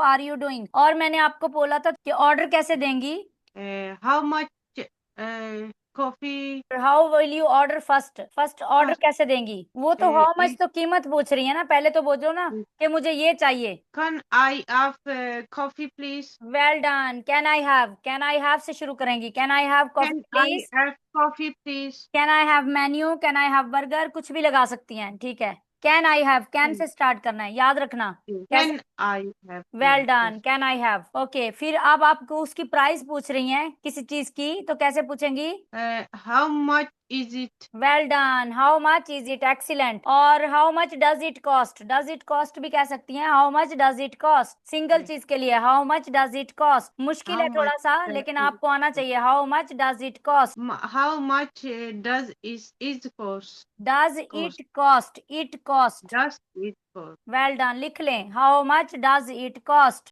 Are you doing. और मैंने आपको बोला था कि ऑर्डर कैसे देंगी। how much coffee how will you order first, first order first? कैसे देंगी। वो तो हाउ मच Is तो कीमत पूछ रही है ना, पहले तो बोलो ना कि मुझे ये चाहिए। can I have coffee please? Well done. Can I have, can I have से शुरू करेंगी। Can I have coffee Can I please. have coffee please? Can I have menu, can I have burger, कुछ भी लगा सकती हैं, ठीक है। Can I have, can Hmm. से स्टार्ट करना है, याद रखना। कैसे। Can I have? Well Yeah. Done, Yes. Can I have. Okay, फिर अब आपको उसकी प्राइस पूछ रही हैं किसी चीज की, तो कैसे पूछेंगी। How much is it? Well done. How much is it, excellent. और how much does it cost, does it cost भी कह सकती हैं। How much does it cost single Uh, चीज के लिए, how much does it cost मुश्किल how है much? थोड़ा सा, लेकिन आपको आना चाहिए। How much does it cost. How much does is cost? Does Cost. It cost, it cost. Does it cost? Well done, लिख लें। How much does it cost.